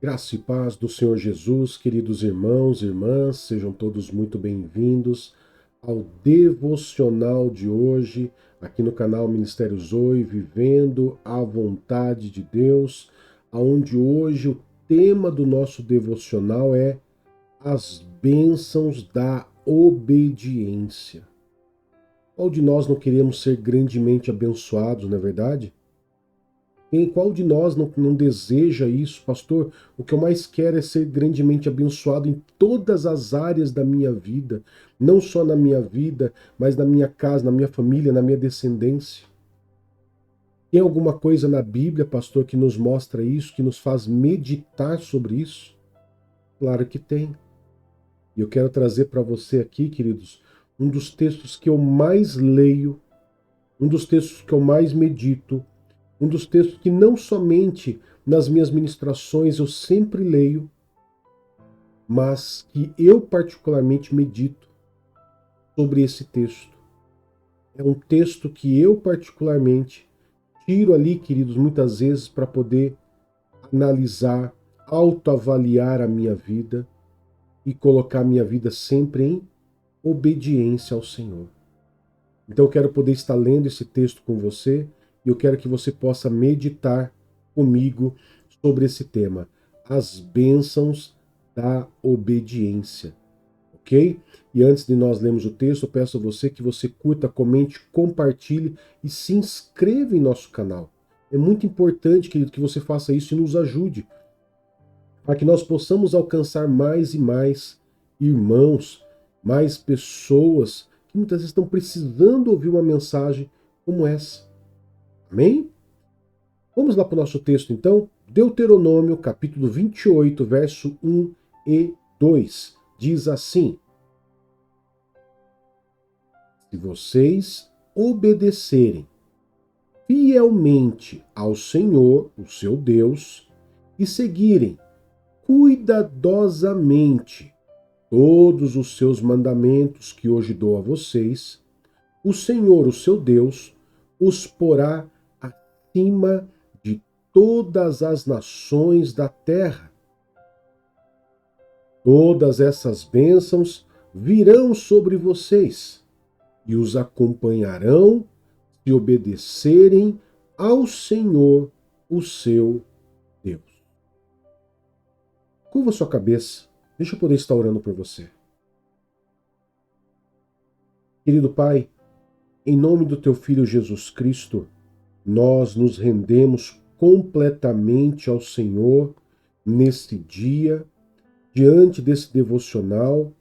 Graça e paz do Senhor Jesus, queridos irmãos e irmãs, sejam todos muito bem-vindos ao devocional de hoje, aqui no canal Ministério Zoe, vivendo a vontade de Deus, aonde hoje o tema do nosso devocional é as bênçãos da obediência. Qual de nós não queremos ser grandemente abençoados, não é verdade? Qual de nós não deseja isso, pastor? O que eu mais quero é ser grandemente abençoado em todas as áreas da minha vida, não só na minha vida, mas na minha casa, na minha família, na minha descendência. Tem alguma coisa na Bíblia, pastor, que nos mostra isso, que nos faz meditar sobre isso? Claro que tem. E eu quero trazer para você aqui, queridos, um dos textos que eu mais leio, um dos textos que eu mais medito, um dos textos que não somente nas minhas ministrações eu sempre leio, mas que eu particularmente medito sobre esse texto. É um texto que eu particularmente tiro ali, queridos, muitas vezes para poder analisar, autoavaliar a minha vida e colocar a minha vida sempre em obediência ao Senhor. Então eu quero poder estar lendo esse texto com você e eu quero que você possa meditar comigo sobre esse tema, as bênçãos da obediência, ok? E antes de nós lermos o texto, eu peço a você que você curta, comente, compartilhe e se inscreva em nosso canal. É muito importante, querido, que você faça isso e nos ajude, para que nós possamos alcançar mais e mais irmãos, mais pessoas que muitas vezes estão precisando ouvir uma mensagem como essa. Amém? Vamos lá para o nosso texto então? Deuteronômio, capítulo 28, verso 1 e 2. Diz assim: Se vocês obedecerem fielmente ao Senhor, o seu Deus, e seguirem cuidadosamente todos os seus mandamentos que hoje dou a vocês, o Senhor, o seu Deus, os porá acima de todas as nações da terra. Todas essas bênçãos virão sobre vocês e os acompanharão se obedecerem ao Senhor, o seu Deus. Curva sua cabeça, deixa eu poder estar orando por você. Querido Pai, em nome do Teu Filho Jesus Cristo, nós nos rendemos completamente ao Senhor neste dia, diante desse devocional,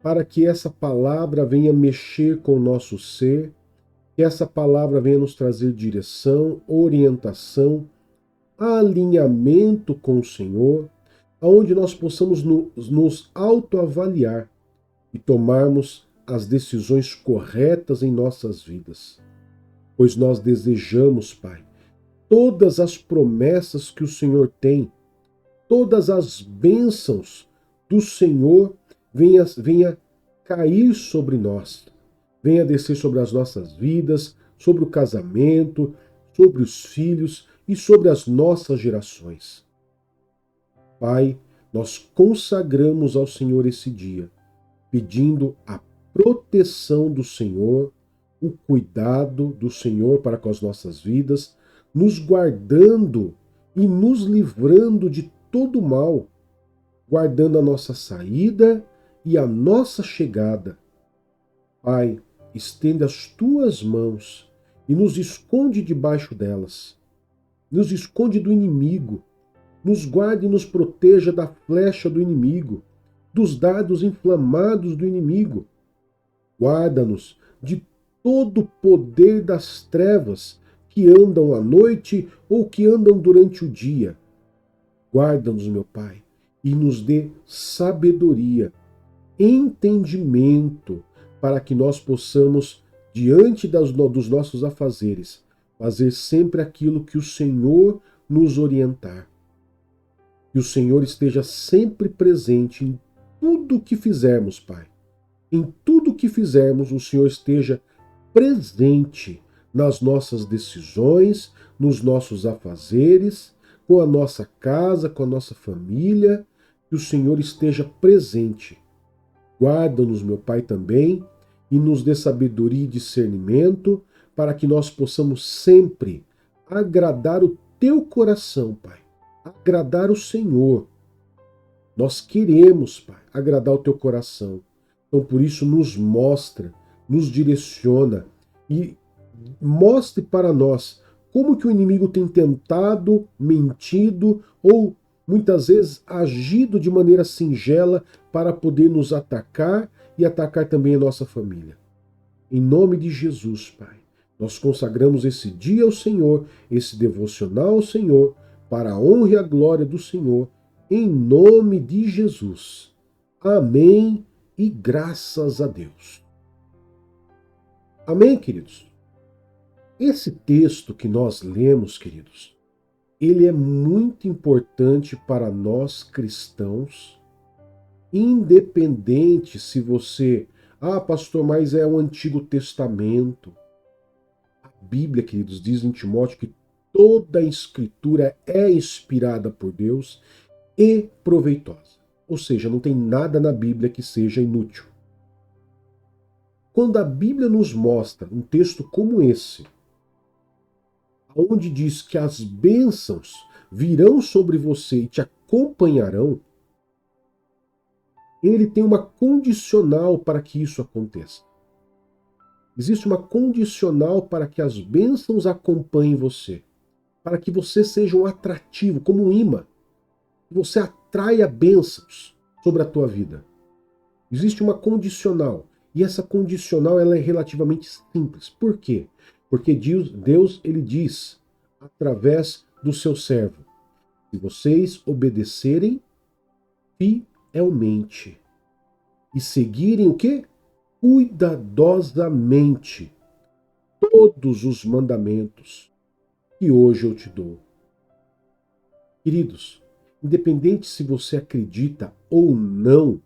para que essa palavra venha mexer com o nosso ser, que essa palavra venha nos trazer direção, orientação, alinhamento com o Senhor, aonde nós possamos nos autoavaliar e tomarmos as decisões corretas em nossas vidas. Pois nós desejamos, Pai, todas as promessas que o Senhor tem, todas as bênçãos do Senhor venha cair sobre nós, venha descer sobre as nossas vidas, sobre o casamento, sobre os filhos e sobre as nossas gerações. Pai, nós consagramos ao Senhor esse dia, pedindo a proteção do Senhor, o cuidado do Senhor para com as nossas vidas, nos guardando e nos livrando de todo mal, guardando a nossa saída e a nossa chegada. Pai, estende as tuas mãos e nos esconde debaixo delas. Nos esconde do inimigo. Nos guarde e nos proteja da flecha do inimigo, dos dardos inflamados do inimigo. Guarda-nos de todo o poder das trevas que andam à noite ou que andam durante o dia. Guarda-nos, meu Pai, e nos dê sabedoria, entendimento, para que nós possamos, diante dos nossos afazeres, fazer sempre aquilo que o Senhor nos orientar. Que o Senhor esteja sempre presente em tudo o que fizermos, Pai. Em tudo o que fizermos, o Senhor esteja presente nas nossas decisões, nos nossos afazeres, com a nossa casa, com a nossa família, que o Senhor esteja presente. Guarda-nos, meu Pai, também, e nos dê sabedoria e discernimento, para que nós possamos sempre agradar o teu coração, Pai. Agradar o Senhor. Nós queremos, Pai, agradar o teu coração. Então, por isso, nos mostra, nos direciona e mostre para nós como que o inimigo tem tentado, mentido ou muitas vezes agido de maneira singela para poder nos atacar e atacar também a nossa família. Em nome de Jesus, Pai, nós consagramos esse dia ao Senhor, esse devocional ao Senhor, para a honra e a glória do Senhor, em nome de Jesus. Amém e graças a Deus. Amém, queridos? Esse texto que nós lemos, queridos, ele é muito importante para nós cristãos, independente se você... pastor, mas é o Antigo Testamento. A Bíblia, queridos, diz em Timóteo que toda a Escritura é inspirada por Deus e proveitosa. Ou seja, não tem nada na Bíblia que seja inútil. Quando a Bíblia nos mostra um texto como esse, onde diz que as bênçãos virão sobre você e te acompanharão, ele tem uma condicional para que isso aconteça. Existe uma condicional para que as bênçãos acompanhem você, para que você seja um atrativo, como um imã, que você atraia bênçãos sobre a tua vida. Existe uma condicional, e essa condicional ela é relativamente simples. Por quê? Porque Deus ele diz, através do seu servo, se vocês obedecerem fielmente e seguirem o quê? Cuidadosamente todos os mandamentos que hoje eu te dou. Queridos, independente se você acredita ou não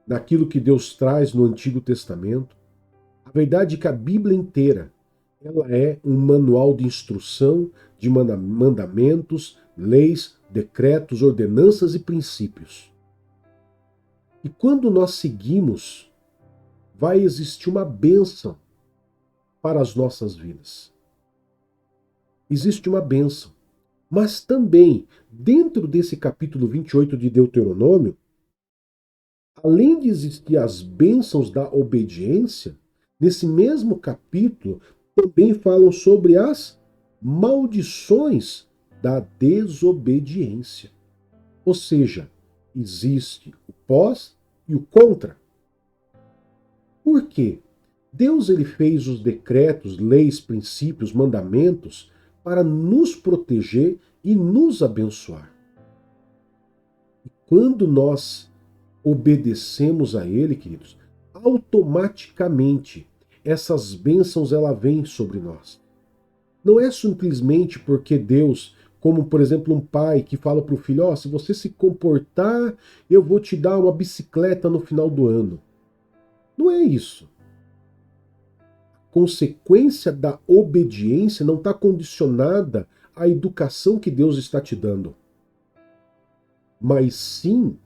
naquilo que Deus traz no Antigo Testamento, a verdade é que a Bíblia inteira ela é um manual de instrução, de mandamentos, leis, decretos, ordenanças e princípios. E quando nós seguimos, vai existir uma bênção para as nossas vidas. Existe uma bênção. Mas também, dentro desse capítulo 28 de Deuteronômio, além de existir as bênçãos da obediência, nesse mesmo capítulo também falam sobre as maldições da desobediência. Ou seja, existe o pós e o contra. Por quê? Deus ele fez os decretos, leis, princípios, mandamentos para nos proteger e nos abençoar. E quando nós obedecemos a ele, queridos, automaticamente essas bênçãos ela vêm sobre nós. Não é simplesmente porque Deus, como por exemplo um pai que fala para o filho, se você se comportar, eu vou te dar uma bicicleta no final do ano. Não é isso. A consequência da obediência não está condicionada à educação que Deus está te dando, mas sim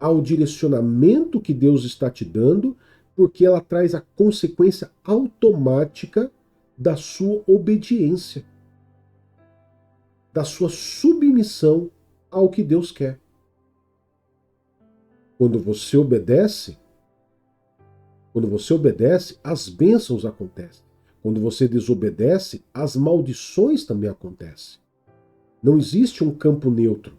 ao direcionamento que Deus está te dando, porque ela traz a consequência automática da sua obediência, da sua submissão ao que Deus quer. Quando você obedece, as bênçãos acontecem. Quando você desobedece, as maldições também acontecem. Não existe um campo neutro.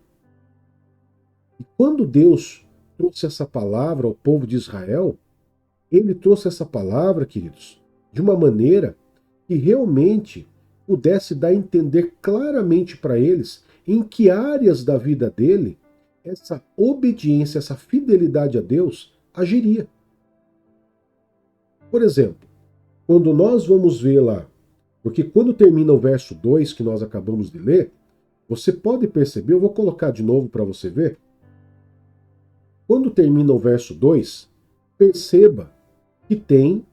E quando Deus trouxe essa palavra ao povo de Israel, ele trouxe essa palavra, queridos, de uma maneira que realmente pudesse dar a entender claramente para eles em que áreas da vida dele essa obediência, essa fidelidade a Deus agiria. Por exemplo, quando nós vamos ver lá, porque quando termina o verso 2 que nós acabamos de ler, você pode perceber, eu vou colocar de novo para você ver. Quando termina o verso 2, perceba que tem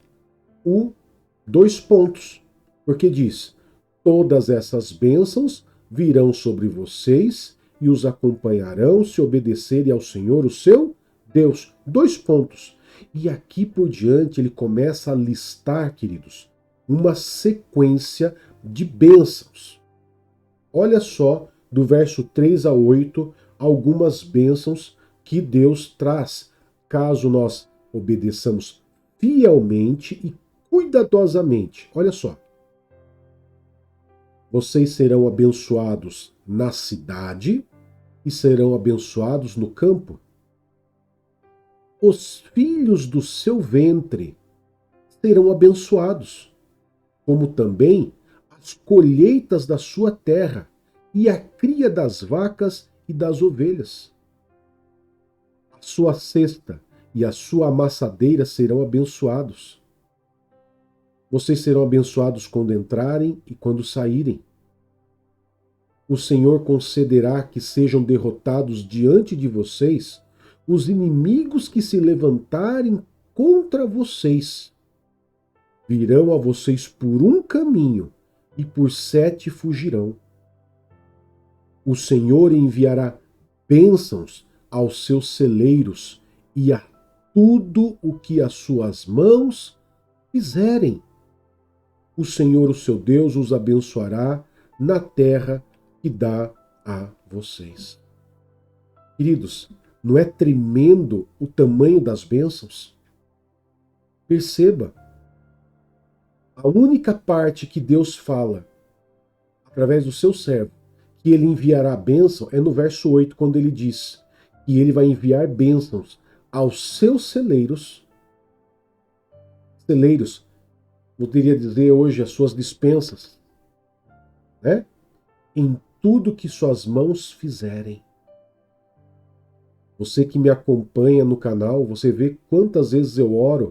dois pontos, porque diz, todas essas bênçãos virão sobre vocês e os acompanharão se obedecerem ao Senhor, o seu Deus. 2 pontos. E aqui por diante ele começa a listar, queridos, uma sequência de bênçãos. Olha só, do verso 3 a 8, algumas bênçãos que Deus traz, caso nós obedeçamos fielmente e cuidadosamente. Olha só. Vocês serão abençoados na cidade e serão abençoados no campo. Os filhos do seu ventre serão abençoados, como também as colheitas da sua terra e a cria das vacas e das ovelhas. A sua cesta e a sua amassadeira serão abençoados. Vocês serão abençoados quando entrarem e quando saírem. O Senhor concederá que sejam derrotados diante de vocês os inimigos que se levantarem contra vocês. Virão a vocês por um caminho e por 7 fugirão. O Senhor enviará bênçãos aos seus celeiros e a tudo o que as suas mãos fizerem. O Senhor, o seu Deus, os abençoará na terra que dá a vocês. Queridos, não é tremendo o tamanho das bênçãos? Perceba, a única parte que Deus fala, através do seu servo, que ele enviará a bênção, é no verso 8, quando ele diz que ele vai enviar bênçãos aos seus celeiros. Celeiros, poderia dizer hoje as suas dispensas, né? Em tudo que suas mãos fizerem. Você que me acompanha no canal, você vê quantas vezes eu oro,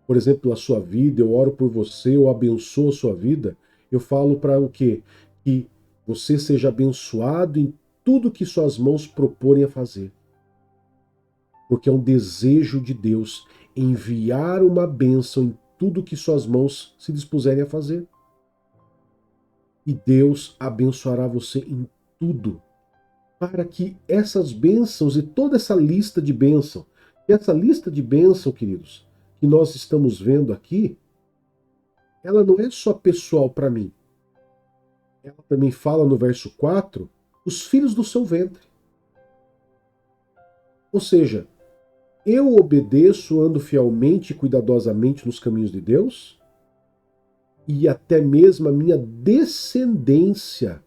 por exemplo, pela sua vida, eu oro por você, eu abençoo a sua vida. Eu falo para o quê? Que você seja abençoado em tudo que suas mãos proporem a fazer. Porque é um desejo de Deus enviar uma bênção em tudo que suas mãos se dispuserem a fazer. E Deus abençoará você em tudo, para que essas bênçãos e toda essa lista de bênção, queridos, que nós estamos vendo aqui, ela não é só pessoal para mim. Ela também fala no verso 4, os filhos do seu ventre. Ou seja, eu obedeço, ando fielmente e cuidadosamente nos caminhos de Deus, e até mesmo a minha descendência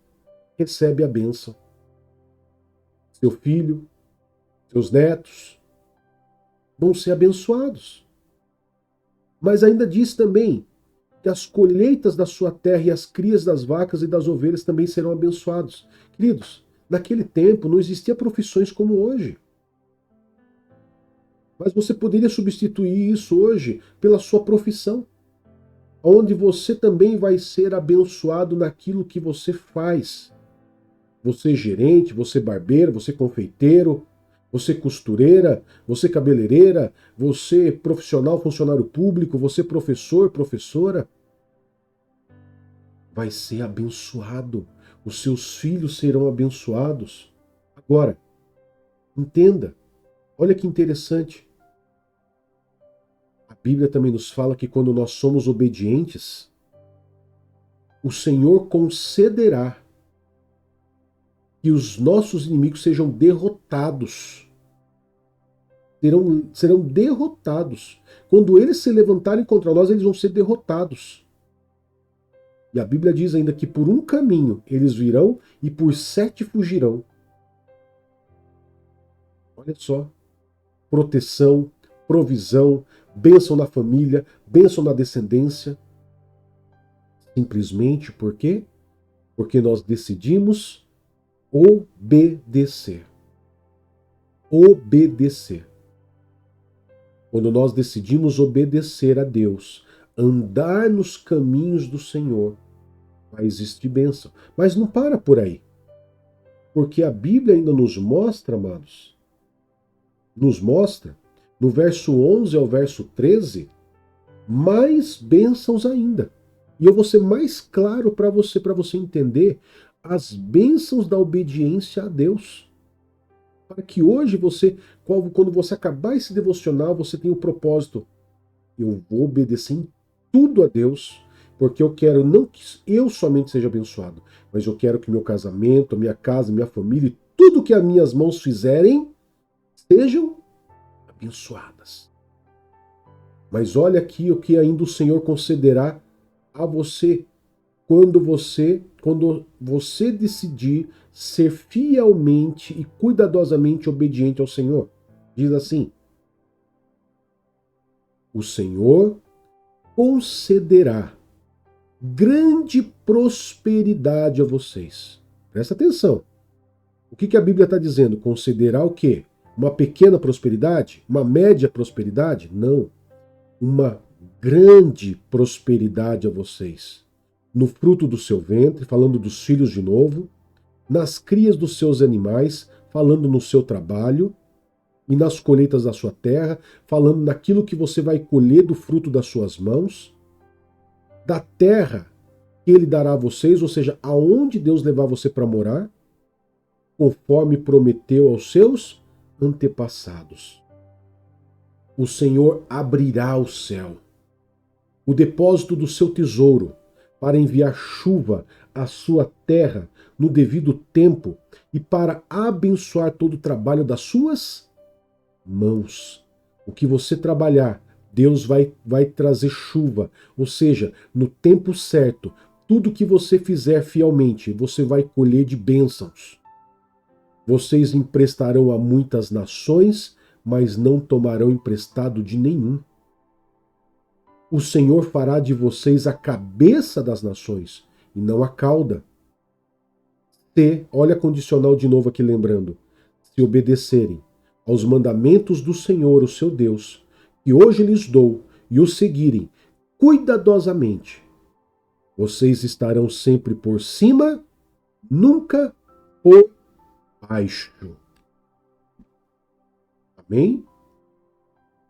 recebe a bênção. Seu filho, seus netos vão ser abençoados. Mas ainda diz também que as colheitas da sua terra e as crias das vacas e das ovelhas também serão abençoados. Queridos, naquele tempo não existia profissões como hoje. Mas você poderia substituir isso hoje pela sua profissão, onde você também vai ser abençoado naquilo que você faz. Você gerente, você barbeiro, você confeiteiro, você costureira, você cabeleireira, você profissional, funcionário público, você professor, professora, vai ser abençoado. Os seus filhos serão abençoados. Agora, entenda, olha que interessante. A Bíblia também nos fala que quando nós somos obedientes, o Senhor concederá que os nossos inimigos sejam derrotados. Serão derrotados. Quando eles se levantarem contra nós, eles vão ser derrotados. E a Bíblia diz ainda que por um caminho eles virão e por 7 fugirão. Olha só. Proteção, provisão, bênção na família, bênção na descendência. Simplesmente por quê? Porque nós decidimos obedecer. Obedecer. Quando nós decidimos obedecer a Deus, andar nos caminhos do Senhor, vai existir bênção. Mas não para por aí. Porque a Bíblia ainda nos mostra, amados, nos mostra, no verso 11 ao verso 13, mais bênçãos ainda. E eu vou ser mais claro para você entender as bênçãos da obediência a Deus. Para que hoje você, quando você acabar esse devocional, você tenha o propósito: eu vou obedecer em tudo a Deus, porque eu quero não que eu somente seja abençoado, mas eu quero que meu casamento, minha casa, minha família e tudo que as minhas mãos fizerem sejam abençoadas. Mas olha aqui o que ainda o Senhor concederá a você quando você decidir ser fielmente e cuidadosamente obediente ao Senhor. Diz assim: o Senhor concederá grande prosperidade a vocês. Presta atenção. O que a Bíblia está dizendo? Concederá o quê? Uma pequena prosperidade? Uma média prosperidade? Não. Uma grande prosperidade a vocês. No fruto do seu ventre, falando dos filhos de novo, nas crias dos seus animais, falando no seu trabalho, e nas colheitas da sua terra, falando naquilo que você vai colher do fruto das suas mãos, da terra que ele dará a vocês, ou seja, aonde Deus levar você para morar, conforme prometeu aos seus antepassados. O Senhor abrirá o céu, o depósito do seu tesouro, para enviar chuva à sua terra no devido tempo e para abençoar todo o trabalho das suas mãos. O que você trabalhar, Deus vai trazer chuva, ou seja, no tempo certo, tudo que você fizer fielmente, você vai colher de bênçãos. Vocês emprestarão a muitas nações, mas não tomarão emprestado de nenhum. O Senhor fará de vocês a cabeça das nações, e não a cauda. Olha a condicional de novo aqui lembrando, se obedecerem aos mandamentos do Senhor, o seu Deus, que hoje lhes dou, e os seguirem cuidadosamente, vocês estarão sempre por cima, nunca por baixo. Amém?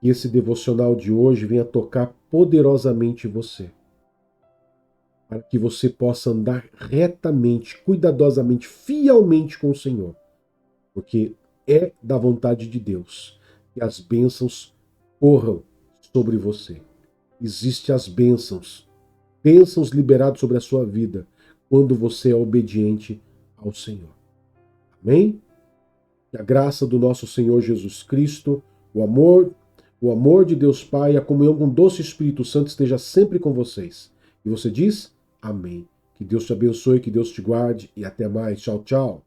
Que esse devocional de hoje venha tocar poderosamente você, para que você possa andar retamente, cuidadosamente, fielmente com o Senhor, porque é da vontade de Deus que as bênçãos corram sobre você. Existem as bênçãos liberadas sobre a sua vida quando você é obediente ao Senhor. Amém? Que a graça do nosso Senhor Jesus Cristo, o amor de Deus Pai e a comunhão com o doce Espírito Santo esteja sempre com vocês. E você diz: amém. Que Deus te abençoe, que Deus te guarde e até mais. Tchau, tchau.